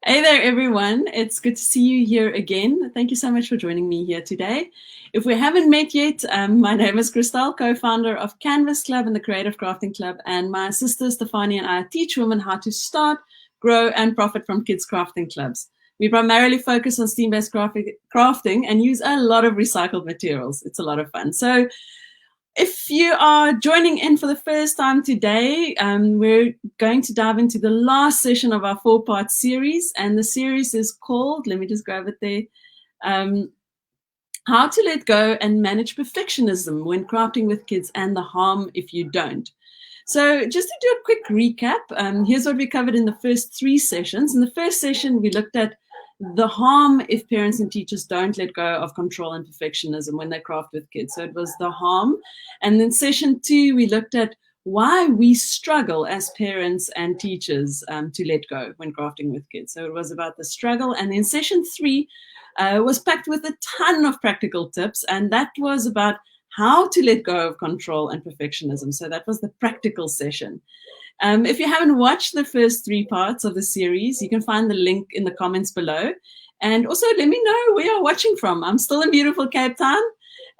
Hey there, everyone. It's good to see you here again. Thank you so much for joining me here today. If we haven't met yet, my name is Christelle, co-founder of Canvas Club and the Creative Crafting Club, and my sister Stefanie and I teach women how to start, grow, and profit from kids' crafting clubs. We primarily focus on STEAM-based crafting and use a lot of recycled materials. It's a lot of fun. So if you are joining in for the first time today, we're going to dive into the last session of our 4-part series, and the series is called, let me just grab it there, How to Let Go and Manage Perfectionism When Crafting with Kids and the Harm If You Don't. So just to do a quick recap, here's what we covered in the first 3 sessions. In the first session, we looked at the harm if parents and teachers don't let go of control and perfectionism when they craft with kids. So it was the harm. And then session 2, we looked at why we struggle as parents and teachers to let go when crafting with kids. So it was about the struggle. And then session 3 was packed with a ton of practical tips, and that was about how to let go of control and perfectionism. So that was the practical session. If you haven't watched the first 3 parts of the series, you can find the link in the comments below. And also let me know where you're watching from. I'm still in beautiful Cape Town.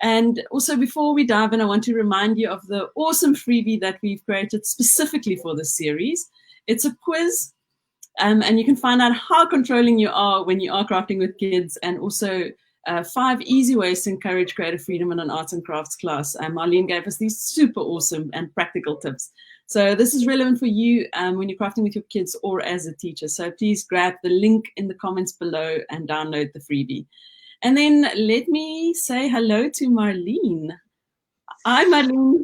And also before we dive in, I want to remind you of the awesome freebie that we've created specifically for this series. It's a quiz, and you can find out how controlling you are when you are crafting with kids, and also 5 easy ways to encourage creative freedom in an arts and crafts class. Marlene gave us these super awesome and practical tips. So this is relevant for you when you're crafting with your kids or as a teacher. So please grab the link in the comments below and download the freebie. And then let me say hello to Marlene. Hi, Marlene.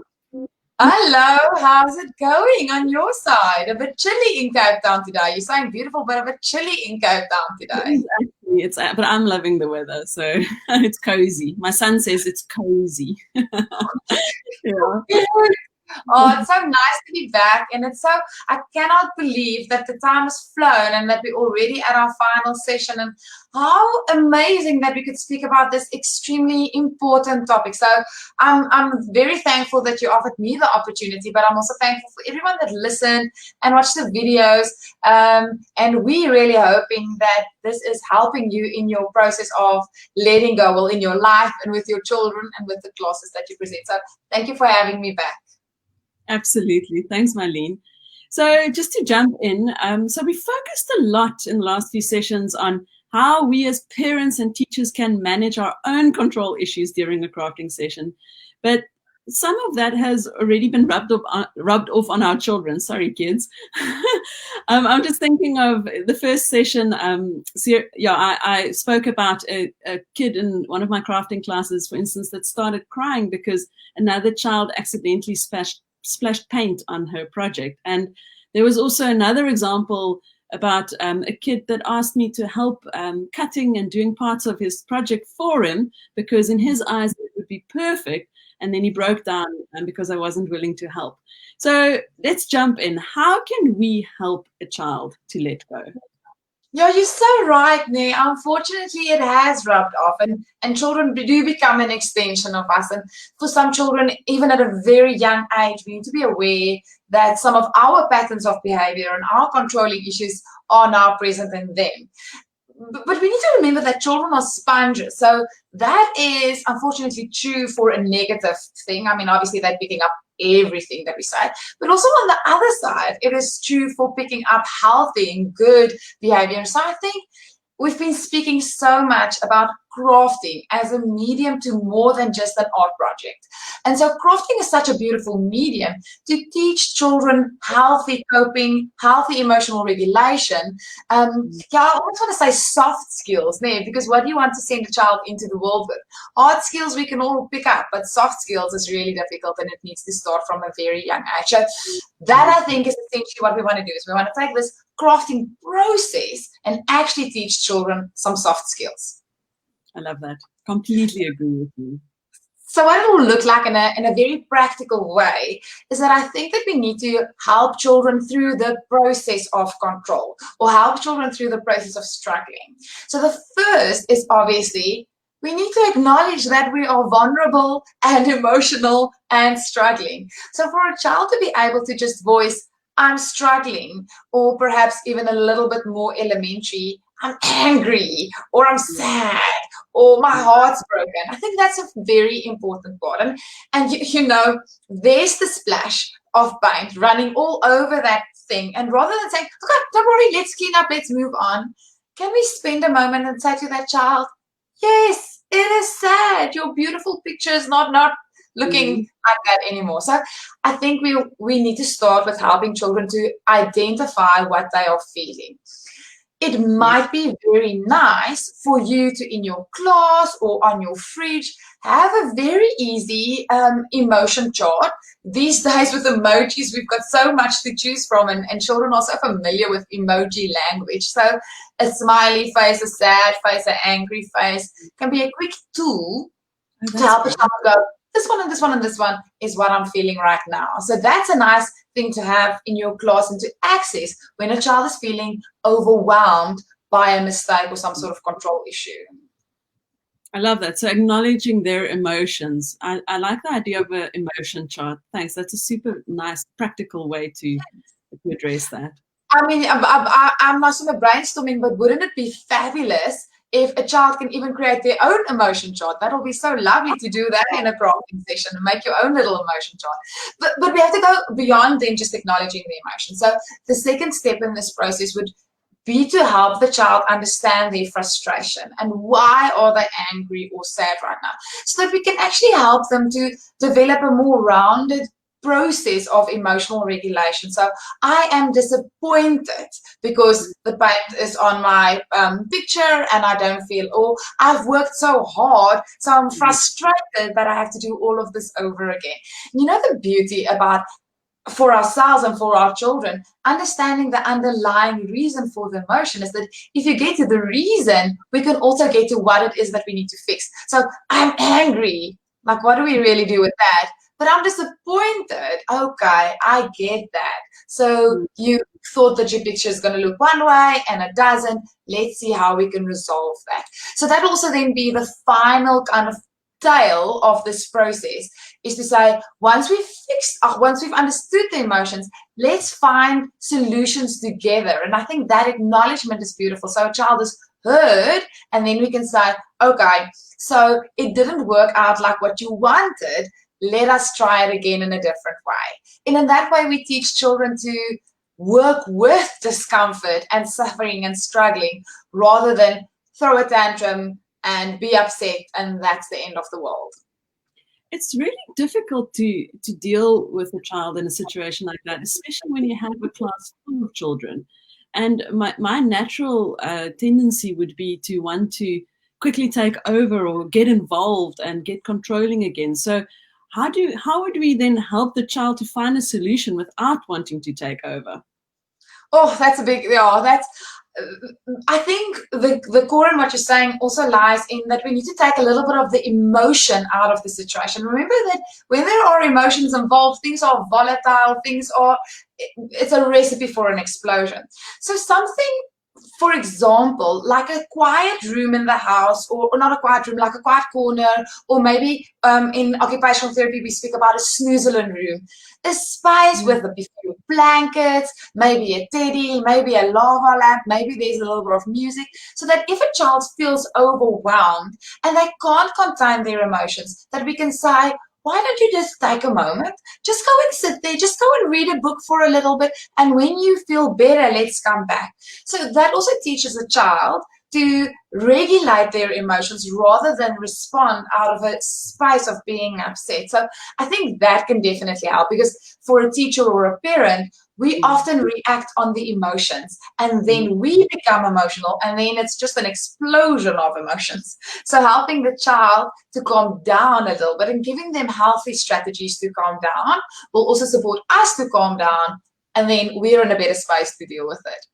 Hello, how's it going on your side? A bit chilly in Cape Town today. You're saying beautiful, but a bit chilly in Cape Town today. But I'm loving the weather, so it's cozy. My son says it's cozy. Yeah. Oh, it's so nice to be back. And I cannot believe that the time has flown and that we're already at our final session. And how amazing that we could speak about this extremely important topic. So I'm very thankful that you offered me the opportunity, but I'm also thankful for everyone that listened and watched the videos. And we're really hoping that this is helping you in your process of letting go, well, in your life and with your children and with the classes that you present. So thank you for having me back. Absolutely. Thanks, Marlene. So just to jump in, so we focused a lot in the last few sessions on how we as parents and teachers can manage our own control issues during a crafting session. But some of that has already been rubbed off on our children. Sorry, kids. I'm just thinking of the first session. I spoke about a kid in one of my crafting classes, for instance, that started crying because another child accidentally splashed paint on her project. And there was also another example about a kid that asked me to help cutting and doing parts of his project for him because in his eyes it would be perfect. And then he broke down because I wasn't willing to help. So let's jump in. How can we help a child to let go? Yeah, you're so right, Nee. Unfortunately, it has rubbed off, and children do become an extension of us. And for some children, even at a very young age, we need to be aware that some of our patterns of behavior and our controlling issues are now present in them. But we need to remember that children are sponges. So that is unfortunately true for a negative thing. I mean, obviously they're picking up everything that we say, but also on the other side, it is true for picking up healthy and good behavior. So I think we've been speaking so much about crafting as a medium to more than just an art project. And so crafting is such a beautiful medium to teach children healthy coping, healthy emotional regulation. I always want to say soft skills there, because what do you want to send a child into the world with? Hard skills we can all pick up, but soft skills is really difficult, and it needs to start from a very young age. So that, I think, is essentially what we want to do, is we want to take this crafting process and actually teach children some soft skills. I love that. Completely agree with you. So what it will look like in a very practical way is that I think that we need to help children through the process of control, or help children through the process of struggling. So the first is obviously we need to acknowledge that we are vulnerable and emotional and struggling. So for a child to be able to just voice, I'm struggling, or perhaps even a little bit more elementary, I'm angry, or I'm sad, or my heart's broken. I think that's a very important part. And there's the splash of paint running all over that thing. And rather than saying, okay, don't worry, let's clean up, let's move on, can we spend a moment and say to that child, yes, it is sad. Your beautiful picture is not looking like that anymore. So I think we need to start with helping children to identify what they are feeling. It might be very nice for you to, in your class or on your fridge, have a very easy emotion chart. These days with emojis, we've got so much to choose from, and children are so familiar with emoji language. So a smiley face, a sad face, an angry face can be a quick tool to help the child go, this one and this one and this one is what I'm feeling right now. So that's a nice thing to have in your class and to access when a child is feeling overwhelmed by a mistake or some sort of control issue. I love that. So acknowledging their emotions. I like the idea of an emotion chart. Thanks. That's a super nice, practical way to address that. I mean, I'm not sort of brainstorming, but wouldn't it be fabulous if a child can even create their own emotion chart? That'll be so lovely to do that in a crafting session and make your own little emotion chart. But we have to go beyond than just acknowledging the emotion. So the second step in this process would be to help the child understand their frustration and why are they angry or sad right now, so that we can actually help them to develop a more rounded process of emotional regulation. So I am disappointed because the paint is on my picture and I don't feel, or I've worked so hard, so I'm frustrated that I have to do all of this over again. You know, the beauty about, for ourselves and for our children, understanding the underlying reason for the emotion is that if you get to the reason, we can also get to what it is that we need to fix. So I'm angry. Like, what do we really do with that? But I'm disappointed. Okay, I get that. So you thought that your picture is going to look one way and it doesn't. Let's see how we can resolve that. So that also then be the final kind of tail of this process, is to say, once we've understood the emotions, let's find solutions together. And I think that acknowledgement is beautiful. So a child is heard, and then we can say, okay, so it didn't work out like what you wanted. Let us try it again in a different way. And in that way, we teach children to work with discomfort and suffering and struggling, rather than throw a tantrum and be upset, and that's the end of the world. It's really difficult to deal with a child in a situation like that, especially when you have a class full of children. And my natural tendency would be to want to quickly take over or get involved and get controlling again. So how would we then help the child to find a solution without wanting to take over? Oh, that's a big, I think the core in what you're saying also lies in that we need to take a little bit of the emotion out of the situation. Remember that when there are emotions involved, things are volatile, it's a recipe for an explosion. So something, for example, like a quiet room in the house, or not a quiet room, like a quiet corner, or maybe in occupational therapy we speak about a snoozelen room, a space with a few blankets, maybe a teddy, maybe a lava lamp, maybe there's a little bit of music, so that if a child feels overwhelmed and they can't contain their emotions, that we can say, why don't you just take a moment, just go and sit there, just go and read a book for a little bit, and when you feel better, let's come back. So that also teaches a child to regulate their emotions rather than respond out of a space of being upset. So I think that can definitely help, because for a teacher or a parent, we often react on the emotions, and then we become emotional, and then it's just an explosion of emotions. So helping the child to calm down a little bit and giving them healthy strategies to calm down will also support us to calm down, and then we're in a better space to deal with it.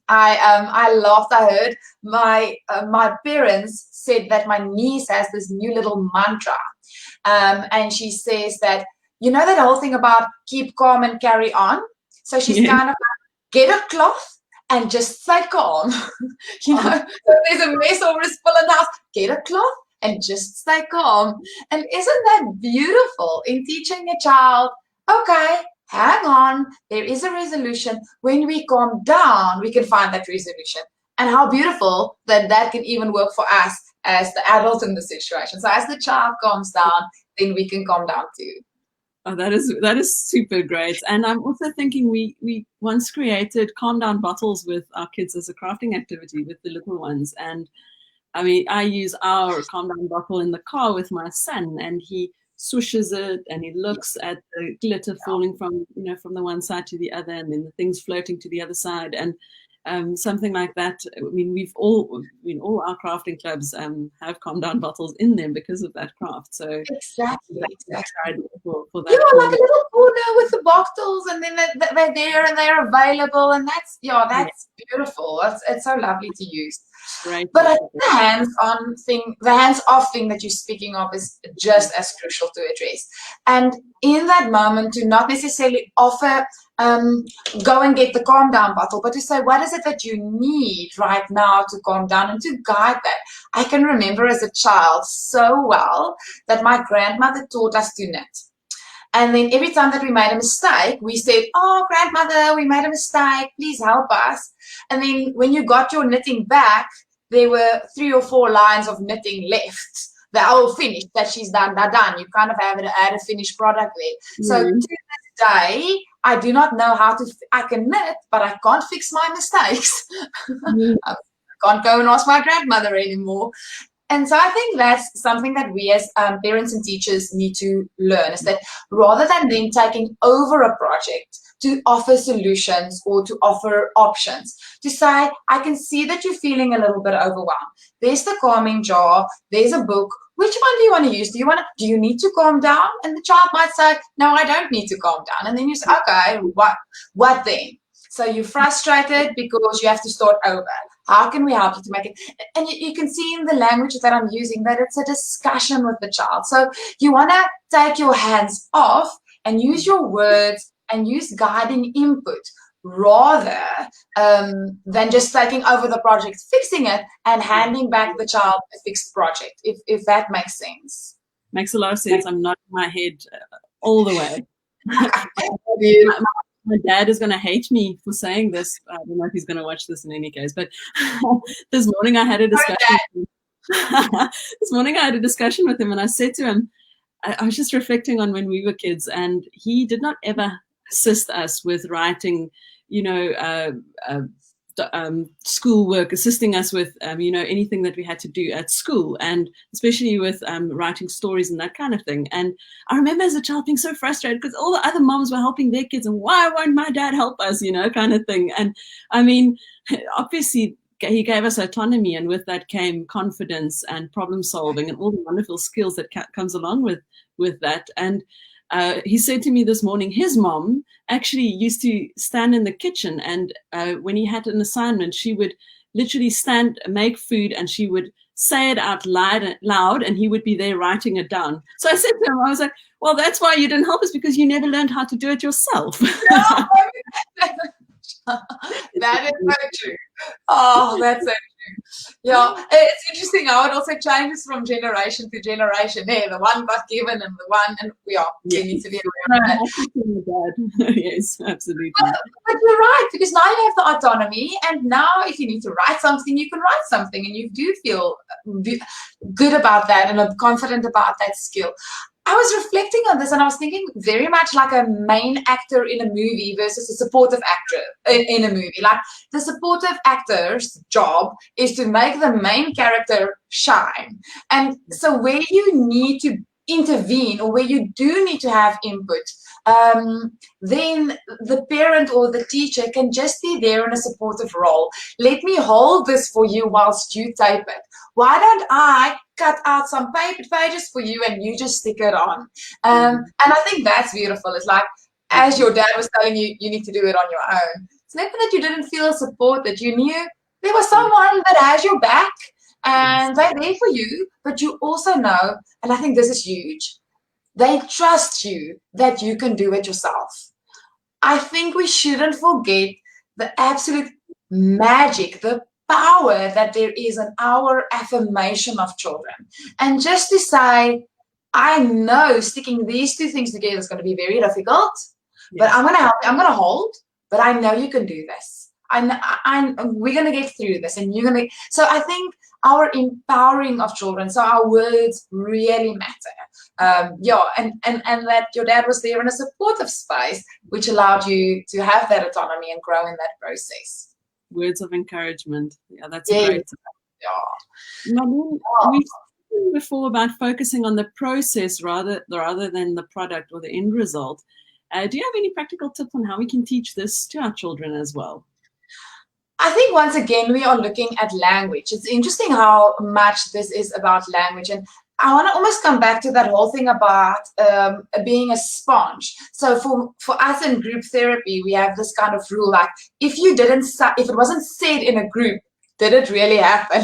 I laughed. I heard my parents said that my niece has this new little mantra, and she says that, you know, that whole thing about keep calm and carry on. So she's kind of like, get a cloth and just stay calm. You know, so there's a mess or a spill in the house, get a cloth and just stay calm. And isn't that beautiful in teaching a child, okay, hang on, there is a resolution. When we calm down, we can find that resolution. And how beautiful that that can even work for us as the adult in the situation. So as the child calms down, then we can calm down too. Oh, that is super great. And I'm also thinking we once created calm down bottles with our kids as a crafting activity with the little ones. And I mean, I use our calm down bottle in the car with my son, and he swishes it and he looks at the glitter falling from, from the one side to the other, and then the things floating to the other side. And something like that. I mean, all our crafting clubs have calm down bottles in them because of that craft. So Exactly. for Yeah, that. like a little corner with the bottles, and then they're there and they're available, and that's beautiful. It's so lovely to use. Right. But I think the hands-off thing that you're speaking of is just as crucial to address. And in that moment, to not necessarily offer, go and get the calm down bottle, but to say, what is it that you need right now to calm down, and to guide that. I can remember as a child so well that my grandmother taught us to knit. And then every time that we made a mistake, we said, oh, grandmother, we made a mistake. Please help us. And then when you got your knitting back, there were 3 or 4 lines of knitting left. They're all finished, that she's done, they're done. You kind of have a finished product there. So to this day, I do not know how to, I can knit, but I can't fix my mistakes. I can't go and ask my grandmother anymore. And so I think that's something that we as parents and teachers need to learn, is that rather than them taking over a project to offer solutions or to offer options, to say, I can see that you're feeling a little bit overwhelmed. There's the calming jar, there's a book. Which one do you want to use? Do you need to calm down? And the child might say, no, I don't need to calm down. And then you say, okay, what then? So you're frustrated because you have to start over. How can we help you to make it? And you can see in the language that I'm using that it's a discussion with the child. So you want to take your hands off and use your words and use guiding input rather than just taking over the project, fixing it, and handing back the child a fixed project, if that makes sense. Makes a lot of sense. I'm nodding my head all the way. My dad is going to hate me for saying this. I don't know if he's going to watch this in any case, but this morning I had a discussion. This morning I had a discussion with him, and I said to him, I was just reflecting on when we were kids, and he did not ever assist us with writing, schoolwork, assisting us with, anything that we had to do at school, and especially with writing stories and that kind of thing. And I remember as a child being so frustrated because all the other moms were helping their kids, and why won't my dad help us, kind of thing. And I mean, obviously, he gave us autonomy, and with that came confidence and problem solving and all the wonderful skills that comes along with that. And he said to me this morning, his mom actually used to stand in the kitchen, and when he had an assignment, she would literally make food, and she would say it out loud, and he would be there writing it down. So I said to him, I was like, well, that's why you didn't help us, because you never learned how to do it yourself. That is so true. Oh, that's so true. Yeah, it's interesting how it also changes from generation to generation. There, the one got given, and the one, and we need to be aware of that. Yes, absolutely. But you're right, because now you have the autonomy, and now if you need to write something, you can write something, and you do feel good about that and confident about that skill. I was reflecting on this, and I was thinking very much like a main actor in a movie versus a supportive actor in a movie. Like, the supportive actor's job is to make the main character shine. And so where you need to intervene, or where you do need to have input, then the parent or the teacher can just be there in a supportive role. Let me hold this for you whilst you tape it. Why don't I cut out some pages for you and you just stick it on? And I think that's beautiful. It's like, as your dad was telling you, you need to do it on your own. It's never that you didn't feel support, that you knew there was someone that has your back and they're there for you, but you also know, and I think this is huge, they trust you that you can do it yourself. I think we shouldn't forget the absolute magic, the power that there is in our affirmation of children. And just to say, I know sticking these two things together is going to be very difficult, But Yes. I'm going to help you. I'm going to hold, but I know you can do this. We're going to get through this, and you're going to. So I think our empowering of children, so our words really matter. Yeah, and that your dad was there in a supportive space, which allowed you to have that autonomy and grow in that process. Words of encouragement. Yeah, that's Yeah. great. Yeah. Marlene, Oh. we've spoken before about focusing on the process rather than the product or the end result. Do you have any practical tips on how we can teach this to our children as well? I think once again, we are looking at language. It's interesting how much this is about language. And I want to almost come back to that whole thing about being a sponge. So for us in group therapy, we have this kind of rule, like if it wasn't said in a group, did it really happen?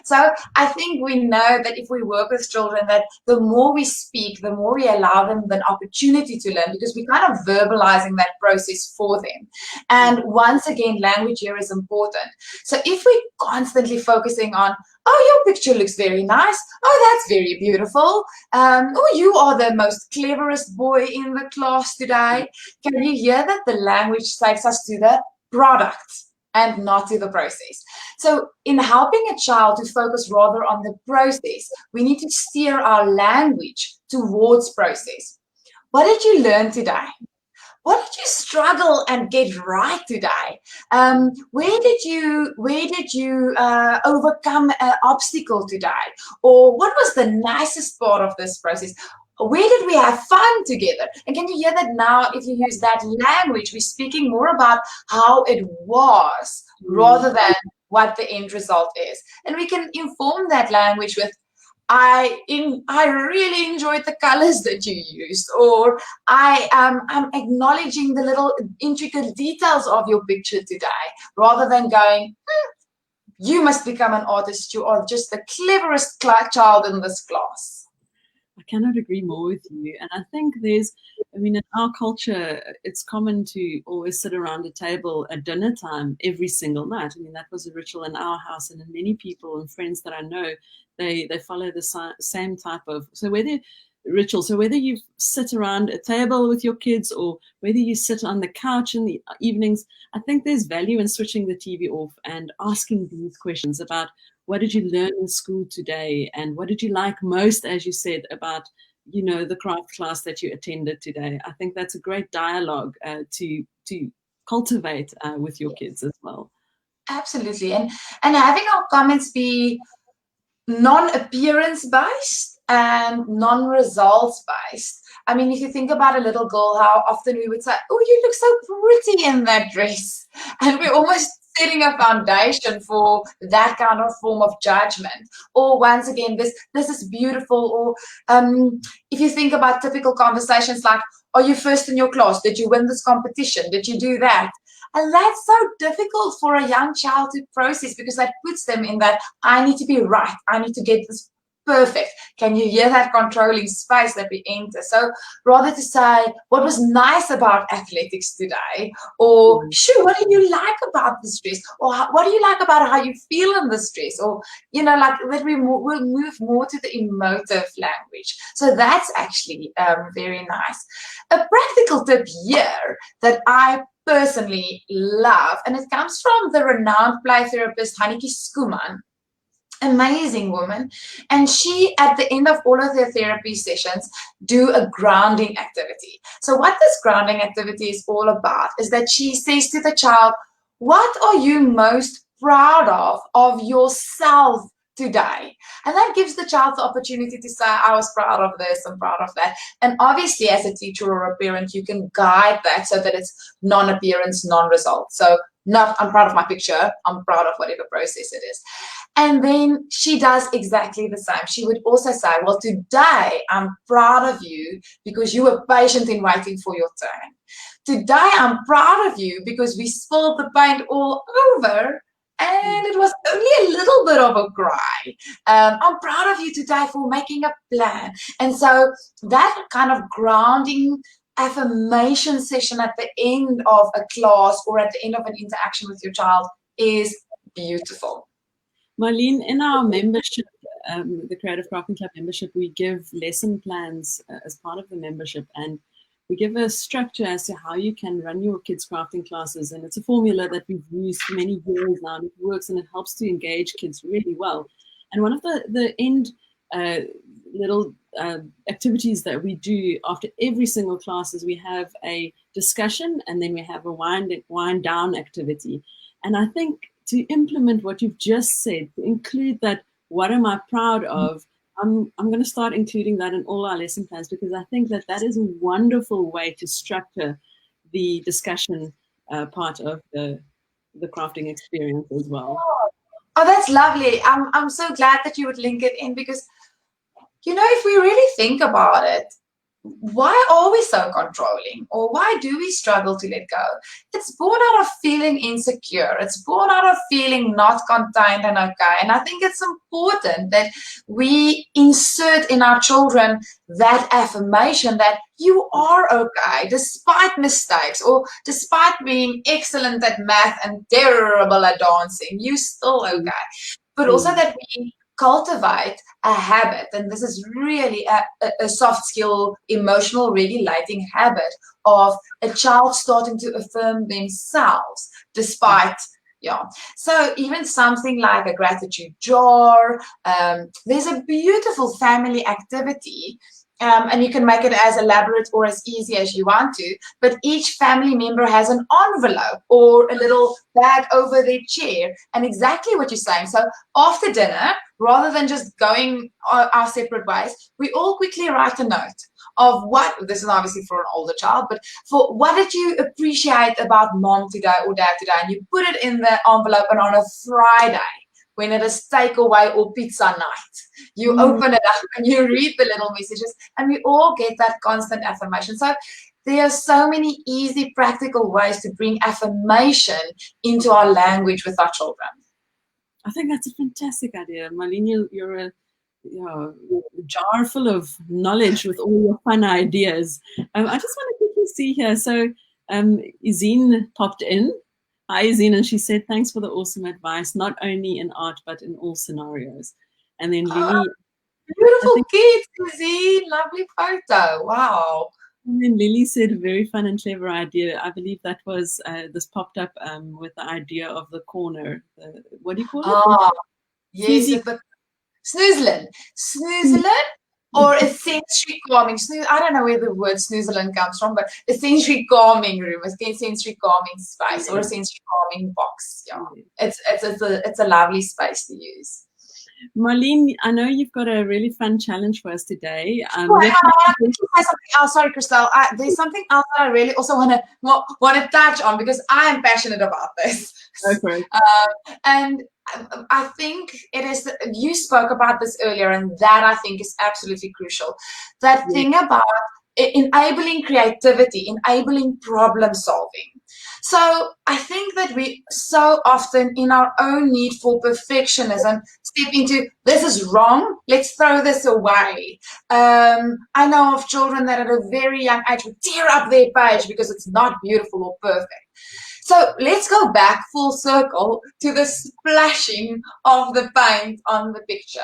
So I think we know that if we work with children, that the more we speak, the more we allow them the opportunity to learn, because we're kind of verbalizing that process for them. And once again, language here is important. So if we're constantly focusing on, oh, your picture looks very nice. Oh, that's very beautiful. Oh, you are the most cleverest boy in the class today. Can you hear that the language takes us to the product and not to the process? So in helping a child to focus rather on the process, we need to steer our language towards process. What did you learn today? What did you struggle and get right today? Where did you overcome an obstacle today? Or what was the nicest part of this process? Where did we have fun together? And can you hear that now? If you use that language, we're speaking more about how it was rather than what the end result is. And we can inform that language with, I really enjoyed the colors that you used, or I'm acknowledging the little intricate details of your picture today, rather than going, you must become an artist. You are just the cleverest child in this class. I cannot agree more with you. And I think in our culture, it's common to always sit around a table at dinner time every single night. I mean, that was a ritual in our house, and in many people and friends that I know, they follow the same type of, so whether you sit around a table with your kids or whether you sit on the couch in the evenings, I think there's value in switching the TV off and asking these questions about, what did you learn in school today? And what did you like most, as you said, about, the craft class that you attended today? I think that's a great dialogue to cultivate with your kids as well. Absolutely. And having our comments be non-appearance based and non-results based. I mean, if you think about a little girl, how often we would say, oh, you look so pretty in that dress. And we're almost setting a foundation for that kind of form of judgment. Or once again, this is beautiful. Or if you think about typical conversations like, are you first in your class? Did you win this competition? Did you do that? And that's so difficult for a young child to process, because that puts them in that, I need to be right. I need to get this perfect. Can you hear that controlling space that we enter? So rather to say, what was nice about athletics today? Or, sure, what do you like about this dress? Or what do you like about how you feel in this dress? Or, like that we'll move more to the emotive language. So that's actually very nice. A practical tip here that I personally love, and it comes from the renowned play therapist Hanneke Skuman, amazing woman, and she, at the end of all of their therapy sessions, do a grounding activity. So what this grounding activity is all about is that she says to the child, what are you most proud of yourself today? And that gives the child the opportunity to say, I was proud of this, I'm proud of that. And obviously, as a teacher or a parent, you can guide that so that it's non-appearance, non-result. So not, I'm proud of my picture, I'm proud of whatever process it is. And then she does exactly the same. She would also say, well, today I'm proud of you because you were patient in waiting for your turn. Today I'm proud of you because we spilled the paint all over and it was only a little bit of a cry. I'm proud of you today for making a plan. And so that kind of grounding affirmation session at the end of a class or at the end of an interaction with your child is beautiful. Marlene, in our membership, the Creative Crafting Club membership, we give lesson plans as part of the membership. And We give a structure as to how you can run your kids' crafting classes, and it's a formula that we've used for many years now, and it works, and it helps to engage kids really well. And one of the end little activities that we do after every single class is we have a discussion, and then we have a wind down activity. And I think to implement what you've just said, to include that, what am I proud of? I'm going to start including that in all our lesson plans, because I think that is a wonderful way to structure the discussion part of the crafting experience as well. Oh, that's lovely. I'm so glad that you would link it in, because, if we really think about it, why are we so controlling, or why do we struggle to let go? It's born out of feeling insecure. It's born out of feeling not contained and okay. And I think it's important that we insert in our children that affirmation that you are okay, despite mistakes, or despite being excellent at math and terrible at dancing, you're still okay. But also that we cultivate a habit, and this is really a soft skill, emotional regulating habit of a child starting to affirm themselves despite, so even something like a gratitude jar. There's a beautiful family activity, and you can make it as elaborate or as easy as you want to, but each family member has an envelope or a little bag over their chair, and exactly what you're saying. So after dinner, rather than just going our separate ways, we all quickly write a note of this is obviously for an older child, but for what did you appreciate about mom today or dad today, and you put it in the envelope, and on a Friday, when it is takeaway or pizza night, you open it up and you read the little messages, and we all get that constant affirmation. So there are so many easy, practical ways to bring affirmation into our language with our children. I think that's a fantastic idea. Marlene, you're a jar full of knowledge with all your fun ideas. I just want to quickly see here. So Izine popped in. Hi, Izine, and she said, thanks for the awesome advice, not only in art, but in all scenarios. And then Lily. Beautiful kids, Izine. Lovely photo. Wow. And then Lily said, a very fun and clever idea. I believe that was, this popped up with the idea of the corner. What do you call it? Oh, yes. Snoozelen. Or a sensory calming. I don't know where the word snoozelen comes from, but a sensory calming room, a sensory calming space, or a sensory calming box. Yeah, it's a lovely space to use. Marlene, I know you've got a really fun challenge for us today. I want to say something else. Sorry, Christelle. There's something else that I really also want to touch on, because I am passionate about this. Okay. And I think it is, you spoke about this earlier, and that I think is absolutely crucial. That thing about enabling creativity, enabling problem solving. So I think that we so often, in our own need for perfectionism, step into, this is wrong, let's throw this away. I know of children that at a very young age would tear up their page because it's not beautiful or perfect. So let's go back full circle to the splashing of the paint on the picture,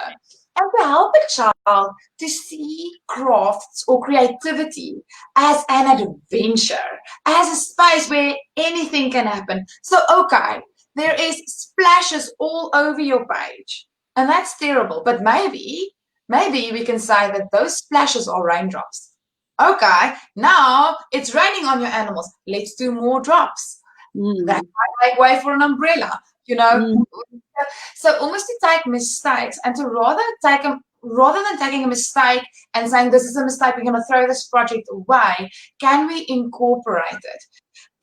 and to help a child to see crafts or creativity as an adventure, as a space where anything can happen. So, okay, there is splashes all over your page, and that's terrible, but maybe we can say that those splashes are raindrops. Okay, now it's raining on your animals. Let's do more drops. That might make way for an umbrella, So almost to take mistakes, and to rather than taking a mistake and saying this is a mistake, we're going to throw this project away, can we incorporate it?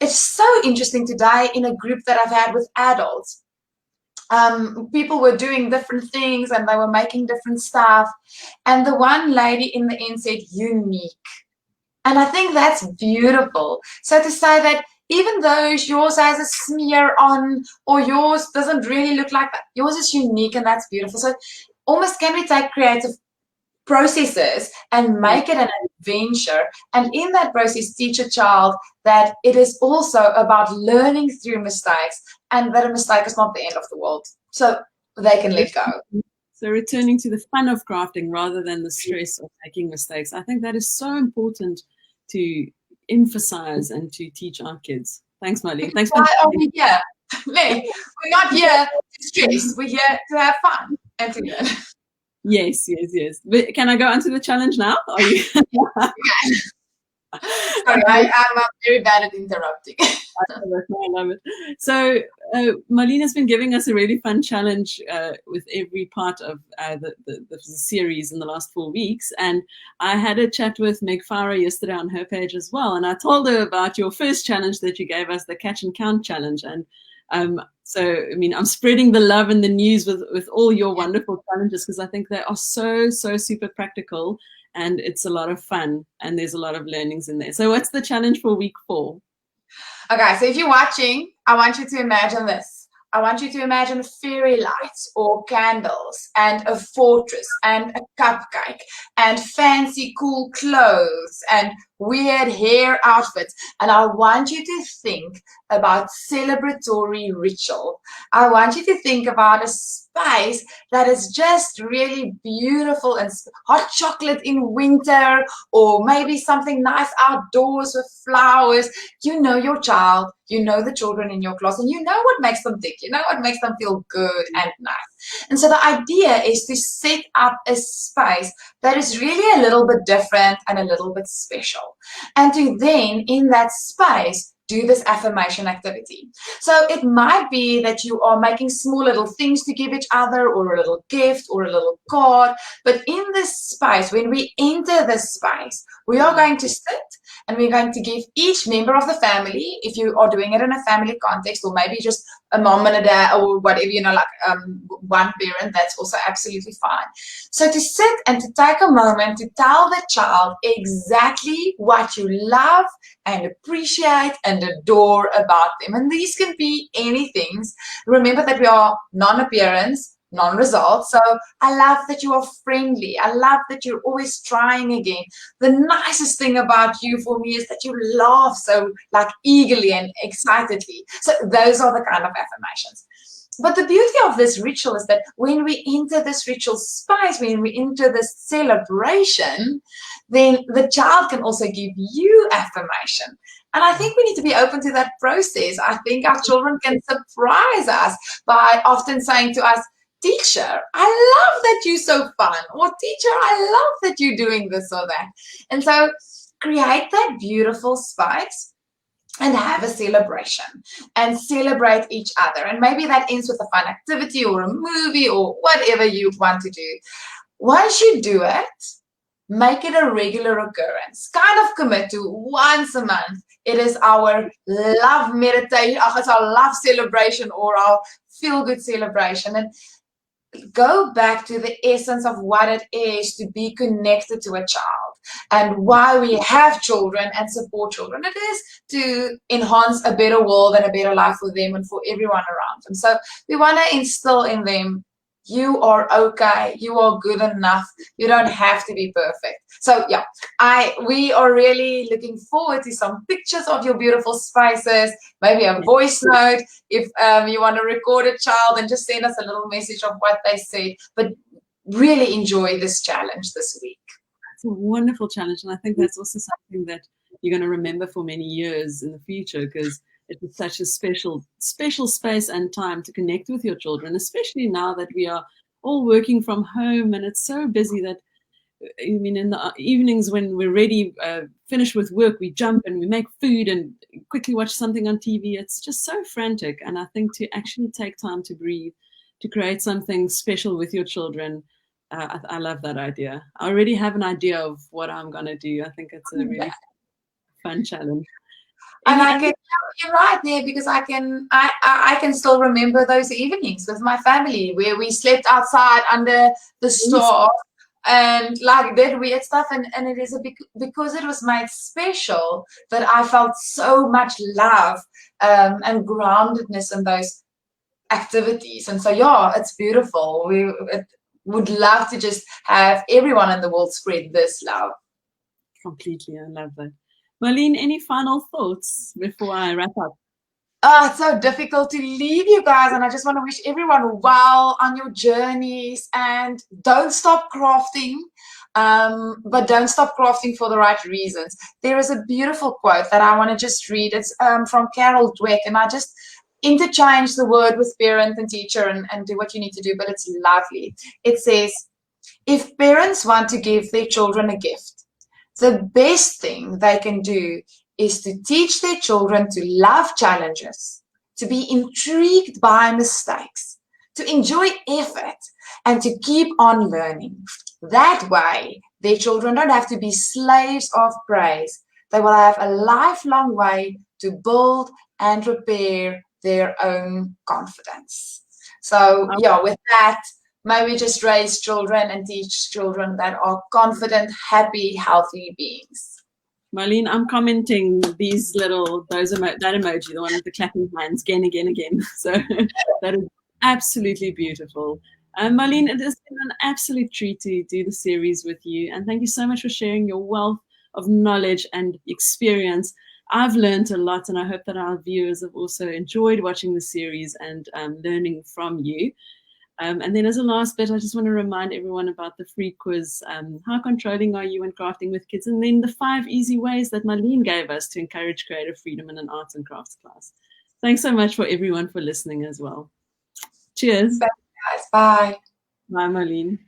It's so interesting today in a group that I've had with adults. People were doing different things and they were making different stuff. And the one lady in the end said, unique. And I think that's beautiful. So to say that even though yours has a smear on, or yours doesn't really look like that, yours is unique, and that's beautiful. So almost, can we take creative processes and make it an adventure, and in that process teach a child that it is also about learning through mistakes, and that a mistake is not the end of the world, so they can let go. So returning to the fun of crafting rather than the stress of making mistakes. I think that is so important to emphasize and to teach our kids. Thanks, Marlene. Thanks for why are we here? We're not here to stress. We're here to have fun and to learn. Yes. But can I go on to the challenge now? Are you? Sorry, I'm very bad at interrupting. I love it. So Marlene has been giving us a really fun challenge with every part of the series in the last 4 weeks. And I had a chat with Meg Farah yesterday on her page as well. And I told her about your first challenge that you gave us, the Catch and Count challenge. And so, I mean, I'm spreading the love and the news with all your wonderful challenges, because I think they are so super practical, and it's a lot of fun, and there's a lot of learnings in there. So what's the challenge for week 4? Okay, so if you're watching, I want you to imagine this. I want you to imagine fairy lights or candles and a fortress and a cupcake and fancy cool clothes and weird hair outfits. And I want you to think about celebratory ritual. I want you to think about a space that is just really beautiful and hot chocolate in winter, or maybe something nice outdoors with flowers. You know your child, you know the children in your class, and you know what makes them tick, you know what makes them feel good and nice. And so the idea is to set up a space that is really a little bit different and a little bit special. And to then, in that space, do this affirmation activity. So it might be that you are making small little things to give each other, or a little gift, or a little card. But in this space, when we enter this space, we are going to sit and we're going to give each member of the family, if you are doing it in a family context, or maybe just a mom and a dad, or whatever, you know, like one parent, that's also absolutely fine. So to sit and to take a moment to tell the child exactly what you love and appreciate and adore about them. And these can be anything. Remember that we are non-appearance, non-result. So I love that you are friendly. I love that you're always trying again. The nicest thing about you for me is that you laugh so like eagerly and excitedly. So those are the kind of affirmations. But the beauty of this ritual is that when we enter this ritual space, when we enter this celebration, then the child can also give you affirmation. And I think we need to be open to that process. I think our children can surprise us by often saying to us, teacher, I love that you're so fun. Or teacher, I love that you're doing this or that. And so create that beautiful space and have a celebration and celebrate each other. And maybe that ends with a fun activity or a movie or whatever you want to do. Once you do it, make it a regular occurrence. Kind of commit to once a month. It is our love meditation, it's our love celebration or our feel-good celebration. And go back to the essence of what it is to be connected to a child and why we have children and support children. It is to enhance a better world and a better life for them and for everyone around them. So we want to instill in them, you are okay, you are good enough, you don't have to be perfect. So yeah, we are really looking forward to some pictures of your beautiful spaces, maybe a voice note if you want to record a child and just send us a little message of what they said. But really enjoy this challenge this week. It's a wonderful challenge, and I think that's also something that you're going to remember for many years in the future, because it was such a special space and time to connect with your children, especially now that we are all working from home and it's so busy that, I mean, in the evenings when we're ready, finished with work, we jump and we make food and quickly watch something on TV. It's just so frantic. And I think to actually take time to breathe, to create something special with your children, I love that idea. I already have an idea of what I'm going to do. I think it's a really fun challenge. And you're right there, because I can still remember those evenings with my family where we slept outside under the stars and like did weird stuff, and it is because it was made special that I felt so much love and groundedness in those activities. And so yeah, it's beautiful. We would love to just have everyone in the world spread this love. Completely, I love that. Marlene, any final thoughts before I wrap up? Oh, it's so difficult to leave you guys, and I just want to wish everyone well on your journeys, and don't stop crafting. but don't stop crafting for the right reasons. There is a beautiful quote that I want to just read. It's from Carol Dweck, and I just interchange the word with parent and teacher and do what you need to do, but it's lovely. It says, if parents want to give their children a gift, the best thing they can do is to teach their children to love challenges, to be intrigued by mistakes, to enjoy effort, and to keep on learning. That way, their children don't have to be slaves of praise. They will have a lifelong way to build and repair their own confidence. So, yeah, with that, may we just raise children and teach children that are confident, happy, healthy beings. Marlene, I'm commenting these that emoji, the one with the clapping hands, again. So that is absolutely beautiful. Marlene, it has been an absolute treat to do the series with you. And thank you so much for sharing your wealth of knowledge and experience. I've learned a lot, and I hope that our viewers have also enjoyed watching the series and learning from you. And then as a last bit, I just want to remind everyone about the free quiz. How controlling are you when crafting with kids? And then the 5 easy ways that Marlene gave us to encourage creative freedom in an arts and crafts class. Thanks so much for everyone for listening as well. Cheers. Bye, guys. Bye. Bye, Marlene.